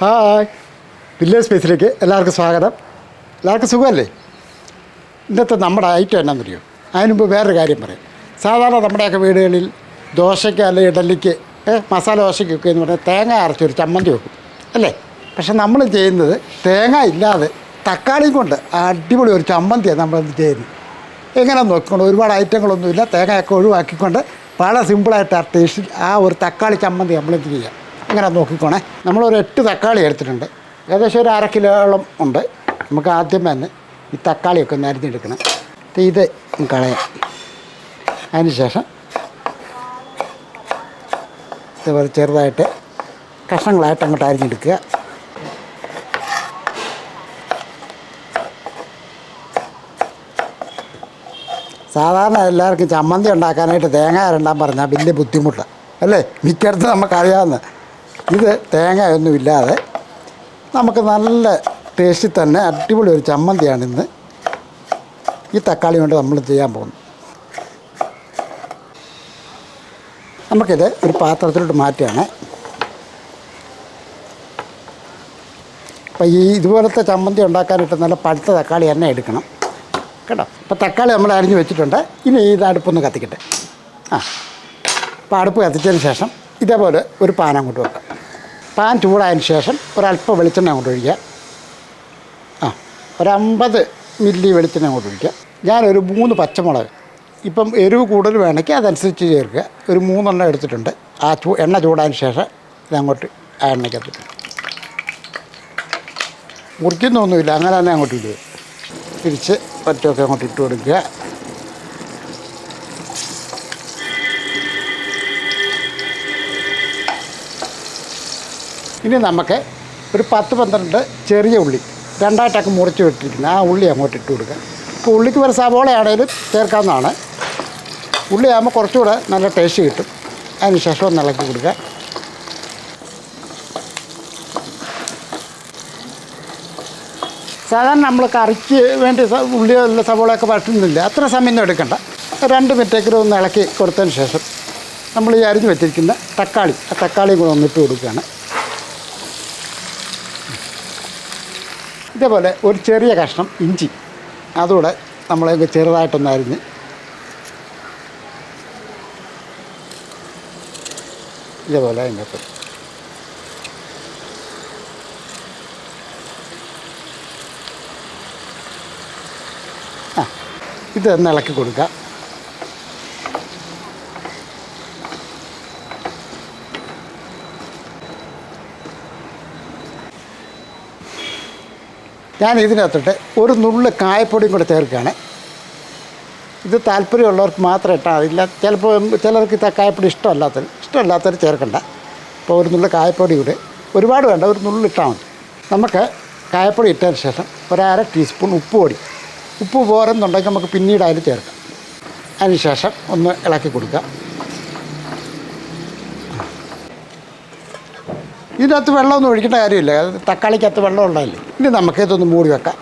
Hi, village സ്പേസിലേക്ക് എല്ലാവർക്കും സ്വാഗതം. എല്ലാവർക്കും സുഖമല്ലേ? ഇന്നത്തെ നമ്മുടെ ഐറ്റം എന്നാണെന്നറിയോ? അതിന് മുമ്പ് വേറൊരു കാര്യം പറയാം. സാധാരണ നമ്മുടെയൊക്കെ വീടുകളിൽ ദോശയ്ക്ക് അല്ലെങ്കിൽ ഇഡലിക്ക് മസാല ദോശയ്ക്കൊക്കെ എന്ന് പറഞ്ഞാൽ തേങ്ങ അരച്ചൊരു ചമ്മന്തി വെക്കും അല്ലേ? പക്ഷെ നമ്മൾ ചെയ്യുന്നത് തേങ്ങ ഇല്ലാതെ തക്കാളിയും കൊണ്ട് അടിപൊളി ഒരു ചമ്മന്തിയാണ് നമ്മളിത് ചെയ്യുന്നത്. എങ്ങനെ നോക്കിക്കൊണ്ട് ഒരുപാട് ഐറ്റങ്ങളൊന്നുമില്ല, തേങ്ങയൊക്കെ ഒഴിവാക്കിക്കൊണ്ട് വളരെ സിമ്പിളായിട്ട് ആ ടേസ്റ്റിൽ ആ ഒരു തക്കാളി ചമ്മന്തി നമ്മളിത് ചെയ്യാം. ഇങ്ങനെ നോക്കിക്കോണേ. നമ്മളൊരു 8 തക്കാളി എടുത്തിട്ടുണ്ട്. ഏകദേശം ഒരു 1/2 കിലോളം ഉണ്ട്. നമുക്ക് ആദ്യം തന്നെ ഈ തക്കാളിയൊക്കെ ഒന്ന് അരിഞ്ഞെടുക്കണം. ഇത് കളയാം. അതിന് ശേഷം ഇതുപോലെ ചെറുതായിട്ട് കഷ്ണങ്ങളായിട്ട് അങ്ങോട്ട് അരിഞ്ഞെടുക്കുക. സാധാരണ എല്ലാവർക്കും ചമ്മന്തി ഉണ്ടാക്കാനായിട്ട് തേങ്ങ അരണ്ടാൻ പറഞ്ഞാൽ വലിയ ബുദ്ധിമുട്ടാണ് അല്ലേ? മിക്കയിടത്ത് നമുക്കറിയാവുന്ന ഇത് തേങ്ങയൊന്നുമില്ലാതെ നമുക്ക് നല്ല ടേസ്റ്റിൽ തന്നെ അടിപൊളി ഒരു ചമ്മന്തിയാണ് ഇന്ന് ഈ തക്കാളി കൊണ്ട് നമ്മൾ ചെയ്യാൻ പോകുന്നത്. നമുക്കിത് ഒരു പാത്രത്തിലോട്ട് മാറ്റുകയാണ്. അപ്പോൾ ഈ ഇതുപോലത്തെ ചമ്മന്തി ഉണ്ടാക്കാനായിട്ട് നല്ല പഴുത്ത തക്കാളി തന്നെ എടുക്കണം കേട്ടോ. അപ്പോൾ തക്കാളി നമ്മൾ അരിഞ്ഞ് വെച്ചിട്ടുണ്ട്. ഇനി ഇത് അടുപ്പൊന്ന് കത്തിക്കട്ടെ. അപ്പോൾ അടുപ്പ് കത്തിച്ചതിന് ശേഷം ഇതേപോലെ ഒരു പാൻ അങ്ങോട്ട് വെക്കാം. പാൻ ചൂടായതിന് ശേഷം ഒരല്പം വെളിച്ചെണ്ണ അങ്ങോട്ട് ഒഴിക്കുക. ഒരു 50 മില്ലി വെളിച്ചെണ്ണ അങ്ങോട്ട് ഒഴിക്കുക. ഞാനൊരു 3 പച്ചമുളക്, ഇപ്പം എരിവ് കൂടുതൽ വേണമെങ്കിൽ അതനുസരിച്ച് ചേർക്കുക. ഒരു 3 എണ്ണം എടുത്തിട്ടുണ്ട്. എണ്ണ ചൂടായതിന് ശേഷം ഇതങ്ങോട്ട് ആ എണ്ണയ്ക്കകത്ത് മുറിക്കുന്നൊന്നുമില്ല, അങ്ങനെ തന്നെ അങ്ങോട്ട് ഇടുക. തിരിച്ച് ഒറ്റയൊക്കെ അങ്ങോട്ട് ഇട്ട് കൊടുക്കുക. ഇനി നമുക്ക് ഒരു 10-12 ചെറിയ ഉള്ളി രണ്ടായിട്ടൊക്കെ മുറിച്ച് വിട്ടിരിക്കുന്നത് ആ ഉള്ളി അങ്ങോട്ട് ഇട്ട് കൊടുക്കുക. ഇപ്പോൾ ഉള്ളിക്ക് ഒരു സവോളയാണേലും ചേർക്കാവുന്നതാണ്. ഉള്ളി ആകുമ്പോൾ കുറച്ചുകൂടെ നല്ല ടേസ്റ്റ് കിട്ടും. അതിന് ശേഷം ഒന്ന് ഇളക്കി കൊടുക്കുക. സാധാരണ നമ്മൾ കറിക്ക് വേണ്ടി ഉള്ളിയോ അല്ല സവോളയൊക്കെ വഴറ്റുന്നില്ല, അത്ര സമയമൊന്നും എടുക്കണ്ട. 2 മിനിറ്റേക്കിലും ഒന്ന് ഇളക്കി കൊടുത്തതിന് ശേഷം നമ്മൾ ഈ അരിഞ്ഞ് വെച്ചിരിക്കുന്ന ആ തക്കാളിയും കൂടെ ഒന്നിട്ട് കൊടുക്കുകയാണ്. ഇതേപോലെ ഒരു ചെറിയ കഷ്ണം ഇഞ്ചി അതുകൂടെ നമ്മൾ ചെറുതായിട്ടൊന്ന് അരിഞ്ഞ് ഇതേപോലെ അതിനകത്ത് ഇതൊന്ന് ഇളക്കി കൊടുക്കുക. ഞാൻ ഇതിനകത്തോട്ട് ഒരു നുള്ള് കായപ്പൊടിയും കൂടെ ചേർക്കുകയാണ്. ഇത് താല്പര്യമുള്ളവർക്ക് മാത്രം ഇട്ടാൽ അതില്ല. ചിലപ്പോൾ ചിലർക്ക് കായപ്പൊടി ഇഷ്ടമല്ലാത്തവർ ചേർക്കണ്ട. അപ്പോൾ ഒരു നുള്ള് കായപ്പൊടി കൂടെ, ഒരുപാട് വേണ്ട, ഒരു നുള്ള് ഇട്ടാൽ മതി. നമുക്ക് കായപ്പൊടി ഇട്ടതിന് ശേഷം 1/2 ടീസ്പൂൺ ഉപ്പ് പോരെന്നുണ്ടെങ്കിൽ നമുക്ക് പിന്നീട് അതിൽ ചേർക്കാം. അതിന് ശേഷം ഒന്ന് ഇളക്കി കൊടുക്കുക. ഇതിനകത്ത് വെള്ളമൊന്നും ഒഴിക്കേണ്ട കാര്യമില്ല, തക്കാളിക്കകത്ത് വെള്ളം ഉള്ളതല്ലേ. ഇനി നമുക്കിതൊന്ന് മൂടി വെക്കാം.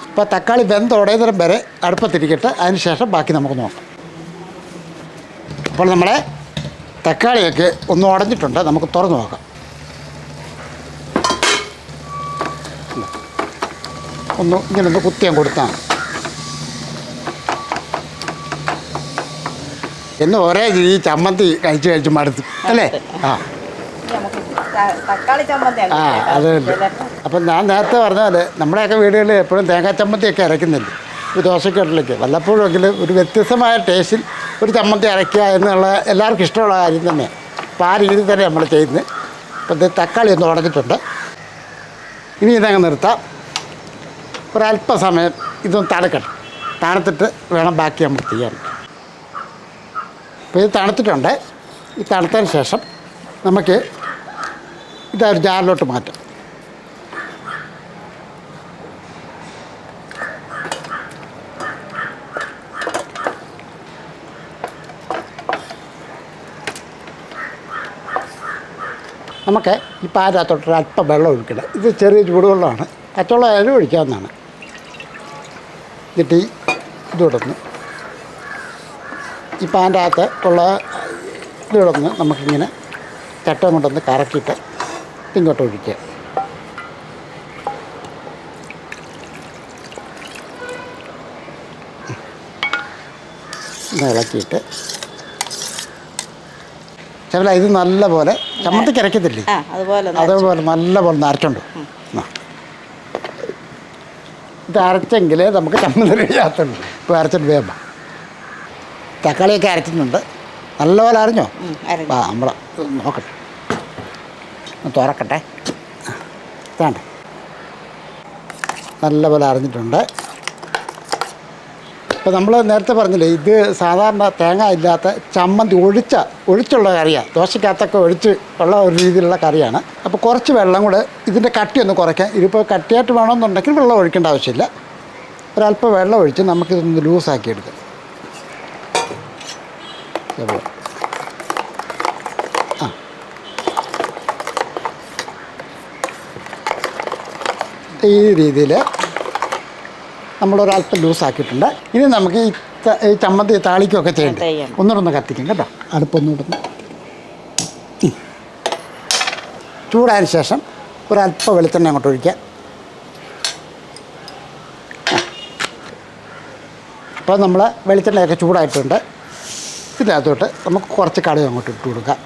അപ്പോൾ തക്കാളി വെന്തുടയുന്നേരം വരെ അടുപ്പത്തിരിക്കട്ടെ. അതിന് ശേഷം ബാക്കി നമുക്ക് നോക്കാം. അപ്പോൾ നമ്മളെ തക്കാളിയൊക്കെ ഒന്ന് ഉടഞ്ഞിട്ടുണ്ട്. നമുക്ക് തുറന്ന് നോക്കാം. ഇങ്ങനൊന്ന് കുത്തിയാൻ കൊടുത്താൽ എന്ന് ഒരേ ഈ ചമ്മന്തി കഴിച്ച് മടുത്തു അല്ലേ? അതെ. അപ്പം ഞാൻ നേരത്തെ പറഞ്ഞ പോലെ നമ്മുടെയൊക്കെ വീടുകളിൽ എപ്പോഴും തേങ്ങാ ചമ്മന്തിയൊക്കെ അരയ്ക്കുന്നുണ്ട്. ഈ ദോശക്കട്ടിലേക്ക് വല്ലപ്പോഴുമെങ്കിലും ഒരു വ്യത്യസ്തമായ ടേസ്റ്റിൽ ഒരു ചമ്മന്തി അരയ്ക്കുക എന്നുള്ള എല്ലാവർക്കും ഇഷ്ടമുള്ള കാര്യം തന്നെയാണ്. അപ്പോൾ ആ രീതിയിൽ തന്നെ നമ്മൾ ചെയ്യുന്നത്. അപ്പോൾ ഇത് തക്കാളി ഒന്ന് ഉടഞ്ഞിട്ടുണ്ട്. ഇനി ഇതങ്ങ് നിർത്താം. ഒരല്പസമയം ഇതൊന്ന് തണുക്കട്ടെ. തണുത്തിട്ട് വേണം ബാക്കി നമുക്ക് ചെയ്യാൻ. അപ്പോൾ ഇത് തണുത്തിട്ടുണ്ട്. ഈ തണുത്തതിന് ശേഷം നമുക്ക് ഇതൊരു ജാറിലോട്ട് മാറ്റാം. നമുക്ക് ഈ പാരകത്തോട്ടൊരു അല്പം വെള്ളം ഒഴിക്കണം. ഇത് ചെറിയ ചൂടുവെള്ളമാണ്, പച്ചവെള്ളം ആയാലും ഒഴിക്കാവുന്നതാണ്. എന്നിട്ട് ഇതുകൊണ്ടൊന്ന് ഈ പാൻ്റെ അകത്ത് ഉള്ള ഇതിലൊന്ന് നമുക്കിങ്ങനെ ചട്ടം കൊണ്ടൊന്ന് കറക്കിയിട്ട് ഇങ്ങോട്ട് ഒഴിക്കുക. ഒന്ന് ഇളക്കിയിട്ട് ശബല ഇത് നല്ല പോലെ ചമ്മന്തിക്ക് അരക്കത്തില്ലേ അതേപോലെ നല്ല പോലെ നരച്ചുണ്ട്. ഇത് അരച്ചെങ്കിലേ നമുക്ക് ചമ്മന്തി റെഡിയാകത്തുള്ളൂ. ഇപ്പോൾ അരച്ചിട്ട് വേഗം തക്കാളിയൊക്കെ അരച്ചിട്ടുണ്ട്. നല്ലപോലെ അരിഞ്ഞോ? നമ്മൾ നോക്കട്ടെ, തുറക്കട്ടെ. വേണ്ട, നല്ലപോലെ അരിഞ്ഞിട്ടുണ്ട്. ഇപ്പോൾ നമ്മൾ നേരത്തെ പറഞ്ഞില്ലേ, ഇത് സാധാരണ തേങ്ങ ഇല്ലാത്ത ചമ്മന്തി ഒഴിച്ചുള്ള കറിയാണ്. ദോശക്കകത്തൊക്കെ ഒഴിച്ച് ഉള്ള ഒരു രീതിയിലുള്ള കറിയാണ്. അപ്പോൾ കുറച്ച് വെള്ളം കൂടെ ഇതിൻ്റെ കട്ടിയൊന്ന് കുറയ്ക്കാൻ. ഇതിപ്പോൾ കട്ടിയായിട്ട് വേണമെന്നുണ്ടെങ്കിൽ വെള്ളം ഒഴിക്കേണ്ട ആവശ്യമില്ല. ഒരല്പം വെള്ളം ഒഴിച്ച് നമുക്കിതൊന്ന് ലൂസാക്കി എടുക്കാം. ഈ രീതിയിൽ നമ്മളൊരല്പം ലൂസാക്കിയിട്ടുണ്ട്. ഇനി നമുക്ക് ഈ ചമ്മന്തി താളിക്കുകയൊക്കെ ചെയ്യണ്ട. ഒന്നുകൂടെ കത്തിക്കും കേട്ടോ. അടുപ്പൊന്നുകൂടെ ചൂടായതിന് ശേഷം ഒരല്പം വെളിച്ചെണ്ണ അങ്ങോട്ട് ഒഴിക്കാം. അപ്പോൾ നമ്മൾ വെളിച്ചെണ്ണയൊക്കെ ചൂടായിട്ടുണ്ട്. ഇതിനകത്തോട്ട് നമുക്ക് കുറച്ച് കടുക് അങ്ങോട്ട് ഇട്ട് കൊടുക്കാം.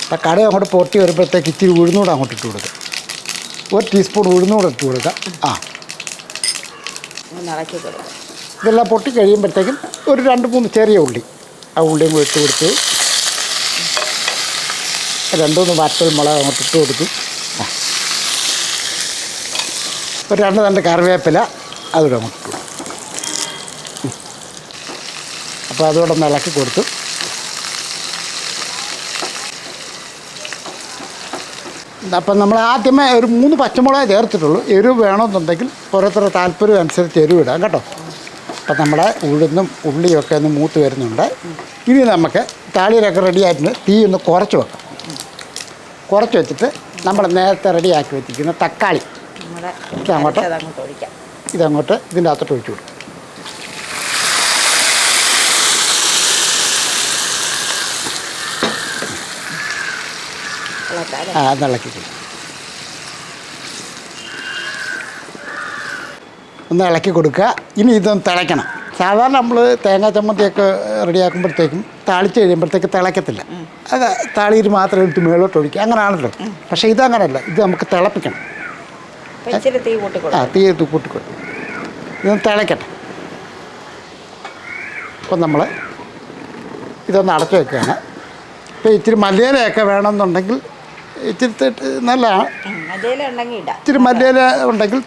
അപ്പോൾ കടുക് അങ്ങോട്ട് പൊട്ടി വരുമ്പോഴത്തേക്ക് ഇച്ചിരി ഉഴുന്നൂടെ അങ്ങോട്ട് ഇട്ട് കൊടുക്കുക. 1 ടീസ്പൂൺ ഉഴുന്നൂടെ ഇട്ട് കൊടുക്കുക. ഇതെല്ലാം പൊട്ടി കഴിയുമ്പോഴത്തേക്കും ഒരു 2-3 ചെറിയ ഉള്ളി, ആ ഉള്ളിയും കൂടി ഇട്ട് കൊടുത്ത് 2-3 വറ്റൽ മുളക് അങ്ങോട്ട് ഇട്ട് കൊടുത്തു. ഒരു 2 തണ്ട് കറിവേപ്പില അതുകൂടെ അങ്ങോട്ട് ഇട്ടു. അപ്പോൾ അതുകൂടെ ഒന്ന് ഇളക്കി കൊടുത്തു. അപ്പം നമ്മൾ ആദ്യമേ ഒരു 3 പച്ചമുളക് ചേർത്തിട്ടുള്ളൂ. എരിവ് വേണമെന്നുണ്ടെങ്കിൽ ഓരോരുത്തരുടെ താല്പര്യം അനുസരിച്ച് എരിവ് ഇടാം കേട്ടോ. അപ്പം നമ്മുടെ ഉഴുന്നും ഉള്ളിയൊക്കെ ഒന്ന് മൂത്ത് വരുന്നുണ്ട്. ഇനി നമുക്ക് താളിയിലൊക്കെ റെഡിയായിട്ട് തീ ഒന്ന് കുറച്ച് വെക്കാം. കുറച്ച് വെച്ചിട്ട് നമ്മൾ നേരത്തെ റെഡിയാക്കി വെച്ചിരിക്കുന്ന തക്കാളി ഇതങ്ങോട്ട് ഇതിൻ്റെ അകത്തോട്ട് ഒഴിച്ചു കൊടുക്കും. ഇളക്കി ഒന്ന് ഇളക്കി കൊടുക്കുക. ഇനി ഇതൊന്ന് തിളയ്ക്കണം. സാധാരണ നമ്മൾ തേങ്ങാ ചമ്മന്തിയൊക്കെ റെഡിയാക്കുമ്പോഴത്തേക്കും താളിച്ച് കഴിയുമ്പോഴത്തേക്ക് തിളയ്ക്കത്തില്ല. അത് താളിയിൽ മാത്രം എടുത്ത് മേളോട്ട് ഒഴിക്കുക, അങ്ങനെയാണല്ലോ. പക്ഷേ ഇതങ്ങനെയല്ല, ഇത് നമുക്ക് തിളപ്പിക്കണം. തീ കൂട്ടിക്കൊടുക്കും. ഇതൊന്ന് തിളയ്ക്കട്ടെ. അപ്പം നമ്മൾ ഇതൊന്ന് അടച്ചു വയ്ക്കുകയാണ്. ഇപ്പോൾ ഇച്ചിരി മല്ലിയിലയൊക്കെ വേണമെന്നുണ്ടെങ്കിൽ ഇച്ചിരി നല്ലതാണ്. ഇച്ചിരി മല്ലിയില ഉണ്ടെങ്കിൽ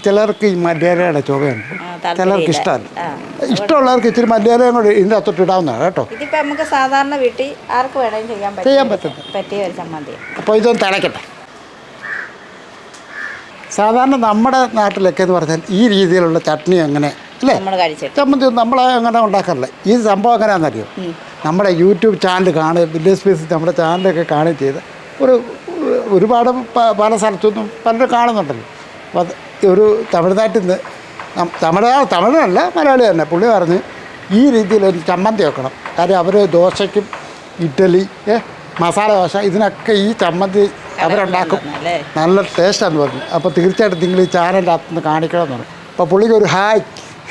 ചിലർക്ക് ഈ മല്ലിയിലയുടെ ചുവയുണ്ട്, ചിലർക്ക് ഇഷ്ടമല്ല. ഇഷ്ടമുള്ളവർക്ക് ഇച്ചിരി മല്ലിയിലയും കൂടി ഇതിൻ്റെ അകത്തോട്ട് ഇടാവുന്നതാണ് കേട്ടോ. നമുക്ക് സാധാരണ വീട്ടിൽ ആർക്ക് വേണമെങ്കിലും ചെയ്യാൻ പറ്റിയ ഒരു ചമ്മന്തി. അപ്പോൾ ഇതൊന്ന് തിളയ്ക്കട്ടെ. സാധാരണ നമ്മുടെ നാട്ടിലൊക്കെ എന്ന് പറഞ്ഞാൽ ഈ രീതിയിലുള്ള ചട്നി അങ്ങനെ അല്ലേ, ചമ്മന്തി നമ്മൾ അങ്ങനെ ഉണ്ടാക്കാറില്ല. ഈ സംഭവം എങ്ങനെയാണെന്നറിയോ, നമ്മുടെ യൂട്യൂബ് ചാനൽ വില്ലേജ് സ്പേസ് നമ്മുടെ ചാനലൊക്കെ കാണുകയും ചെയ്ത് ഒരുപാട് പല സ്ഥലത്തുനിന്നും പലരും കാണുന്നുണ്ടല്ലോ. അപ്പോൾ അത് ഒരു തമിഴ്നാട്ടിൽ നിന്ന് തമിഴല്ല മലയാളി തന്നെ പുള്ളി പറഞ്ഞ് ഈ രീതിയിലൊരു ചമ്മന്തി വെക്കണം. കാര്യം അവർ ദോശയ്ക്കും ഇഡ്ഡലി മസാല ദോശ ഇതിനൊക്കെ ഈ ചമ്മന്തി അവരുണ്ടാക്കും, നല്ല ടേസ്റ്റാന്ന് പറഞ്ഞു. അപ്പോൾ തീർച്ചയായിട്ടും നിങ്ങൾ ഈ ചാനലിൻ്റെ അകത്തുനിന്ന് കാണിക്കണമെന്ന് പറഞ്ഞു. അപ്പോൾ പുള്ളിക്ക് ഒരു ഹായ്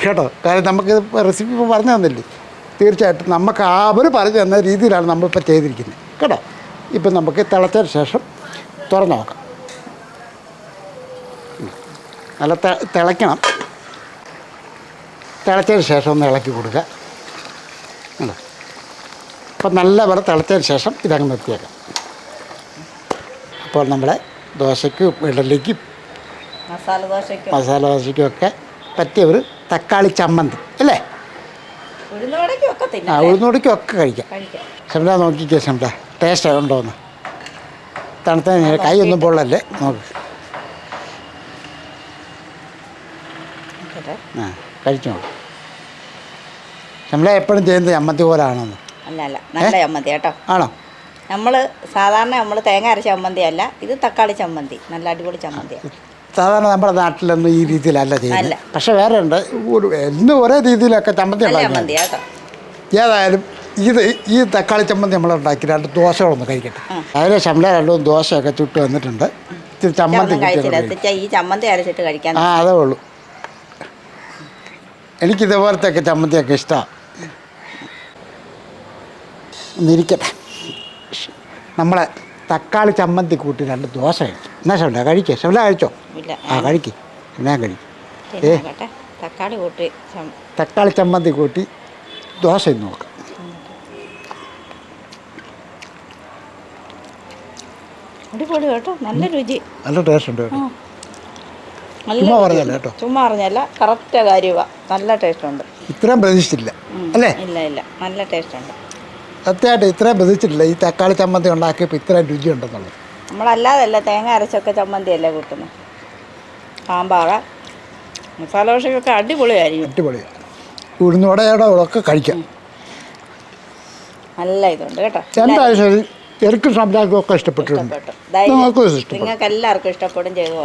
കേട്ടോ. കാര്യം നമുക്ക് റെസിപ്പി ഇപ്പോൾ പറഞ്ഞു തന്നില്ലേ, തീർച്ചയായിട്ടും നമുക്ക് അവർ പറഞ്ഞു തന്ന രീതിയിലാണ് നമ്മളിപ്പോൾ ചെയ്തിരിക്കുന്നത് കേട്ടോ. ഇപ്പം നമുക്ക് തിളച്ചതിന് ശേഷം തുറന്ന് നോക്കാം. നല്ല തിളയ്ക്കണം. തിളച്ചതിന് ശേഷം ഒന്ന് ഇളക്കി കൊടുക്കുക. അപ്പം നല്ലപോലെ തിളച്ചതിന് ശേഷം ഇതങ്ങ് നിർത്തിയേക്കാം. അപ്പോൾ നമ്മുടെ ദോശയ്ക്കും ഇഡലിക്കും മസാല ദോശയ്ക്കും ഒക്കെ പറ്റിയ ഒരു തക്കാളി ചമ്മന്തി അല്ലേ. ഉഴുന്നുവടയ്ക്കും ഒക്കെ കഴിക്കാം. ഷംല നോക്കിക്കേ, ഷംല ടേസ്റ്റ് ഉണ്ടോയെന്ന്. തണുത്ത കൈ ഒന്നും പൊള്ളല്ലേ, നോക്ക്. കഴിച്ചോളൂ. ഷംല എപ്പോഴും ചെയ്യുന്നത് ചമ്മന്തി പോലെ ആണോന്ന്? അല്ല, നല്ല ചമ്മന്തി കേട്ടോ. ആണോ? സാധാരണ നമ്മൾ തേങ്ങ അരച്ച ചമ്മന്തി അല്ല, ഇത് തക്കാളി ചമ്മന്തി, നല്ല അടിപൊളി ചമ്മന്തിയാണ്. സാധാരണ നമ്മുടെ നാട്ടിലൊന്നും ഈ രീതിയിലല്ല ചെയ്യുന്നത്. പക്ഷെ വേറെ ഉണ്ട്, എന്നും ഒരേ രീതിയിലൊക്കെ ചമ്മന്തി ഉണ്ടാക്കി. ഏതായാലും ഈ തക്കാളി ചമ്മന്തി നമ്മളുണ്ടാക്കി 2 ദോശകളൊന്ന് കഴിക്കട്ടെ. അതിന് ഷംല 2 ദോശയൊക്കെ ചുട്ട് വന്നിട്ടുണ്ട്. ഇത്തിരി ചമ്മന്തി ഈ ചമ്മന്തി അരച്ചിട്ട് കഴിക്കാൻ അതേ ഉള്ളൂ. എനിക്കിതുപോലത്തെയൊക്കെ ചമ്മന്തിയൊക്കെ ഇഷ്ടമാണ്. ഒന്നിരിക്കട്ടെ. നമ്മളെ തക്കാളി ചമ്മന്തി കൂട്ടി 2 ദോശ കഴിച്ചു. എന്നാ ഷവല കഴിക്കേ? ഷവല കഴിച്ചോ? ഇല്ല. കഴിക്ക്. എന്നാ കഴിക്കും? തക്കാളി കൂട്ടി തക്കാളി ചമ്മന്തി കൂട്ടി ദോശ ഇന്ന് നോക്കാം. അടിപൊളി കേട്ടോ, നല്ല രുചി, നല്ല ടേസ്റ്റ് ഉണ്ട് കേട്ടോ. നല്ല ചുമ്മാ പറഞ്ഞല്ല കേട്ടോ, ചുമ്മാ പറഞ്ഞല്ല, കറക്റ്റ് കാര്യമാണ്. നല്ല ടേസ്റ്റ് ഉണ്ട്. ഇത്രയും പ്രതീക്ഷിച്ചില്ല അല്ലേ? ഇല്ല, നല്ല ടേസ്റ്റ് ഉണ്ട്. സത്യമായിട്ട് ഇത്രയും പ്രതീക്ഷിച്ചില്ല ഈ തക്കാളി ചമ്മന്തി ഉണ്ടാക്കിയപ്പോൾ ഇത്രയും രുചി ഉണ്ടെന്നുള്ളത്. നമ്മളല്ലാതല്ല തേങ്ങ അരച്ചൊക്കെ ചമ്മന്തി അല്ലേ കൂട്ടുന്നത്. സാമ്പാറ മസാല ദോശയൊക്കെ അടിപൊളിയായിരിക്കും. അടിപൊളിയാണ്. ഉഴുന്നോടയുടെ ഒക്കെ കഴിക്കാം. നല്ല ഇതുണ്ട് കേട്ടോ. എന്തായാലും ശരി, എനിക്കും സംസാരിക്കും ഒക്കെ ഇഷ്ടപ്പെട്ടിട്ടുണ്ട്. നിങ്ങൾക്ക് എല്ലാവർക്കും ഇഷ്ടപ്പെടും ചെയ്തു.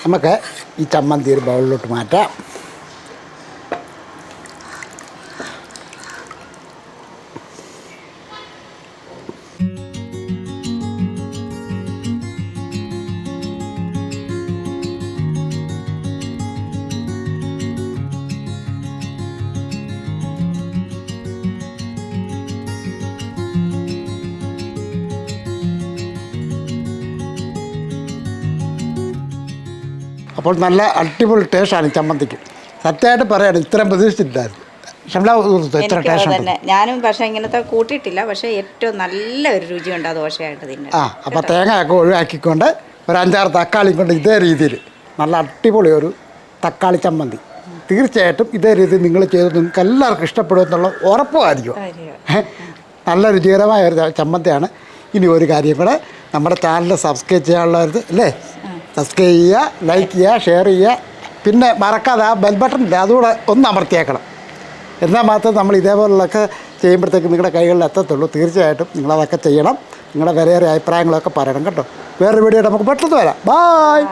നമുക്ക് ഈ ചമ്മന്തി ഒരു ബൗളിലോട്ട് മാറ്റാം. അപ്പോൾ നല്ല അടിപൊളി ടേസ്റ്റാണ് ഈ ചമ്മന്തിക്ക്. സത്യമായിട്ട് പറയാണ്, ഇത്രയും പ്രതീക്ഷിച്ചിട്ടില്ലായിരുന്നു. ഇത്ര ടേസ്റ്റ് തന്നെ ഞാനും പക്ഷേ ഇങ്ങനത്തെ കൂട്ടിയിട്ടില്ല. പക്ഷേ ഏറ്റവും നല്ല ഒരു രുചിയുണ്ട് ആ ദോശയായിട്ട് തിന്നാൻ. അപ്പോൾ തേങ്ങയൊക്കെ ഒഴിവാക്കിക്കൊണ്ട് ഒരു 5-6 തക്കാളി കൊണ്ട് ഇതേ രീതിയിൽ നല്ല അടിപൊളി ഒരു തക്കാളി ചമ്മന്തി തീർച്ചയായിട്ടും ഇതേ രീതിയിൽ നിങ്ങൾ ചെയ്ത് നിങ്ങൾക്ക് എല്ലാവർക്കും ഇഷ്ടപ്പെടും എന്നുള്ള ഉറപ്പുമായിരിക്കും. നല്ല രുചികരമായ ഒരു ചമ്മന്തിയാണ്. ഇനി ഒരു കാര്യം കൂടെ, നമ്മുടെ ചാനൽ സബ്സ്ക്രൈബ് ചെയ്യാനുള്ളത് അല്ലേ? സബ്സ്ക്രൈബ് ചെയ്യുക, ലൈക്ക് ചെയ്യുക, ഷെയർ ചെയ്യുക. പിന്നെ മറക്കാതെ ആ ബെൽ ബട്ടൺ ഇല്ല, അതുകൂടെ ഒന്ന് അമർത്തിയേക്കണം. എന്നാൽ മാത്രമേ നമ്മൾ ഇതേപോലുള്ളതൊക്കെ ചെയ്യുമ്പോഴത്തേക്ക് നിങ്ങളുടെ കൈകളിൽ എത്തത്തുള്ളൂ. തീർച്ചയായിട്ടും നിങ്ങളതൊക്കെ ചെയ്യണം. നിങ്ങളുടെ വിലയേറിയ അഭിപ്രായങ്ങളൊക്കെ പറയണം കേട്ടോ. വേറൊരു വീഡിയോ നമുക്ക് പെട്ടെന്ന് വരാം. ബായ്.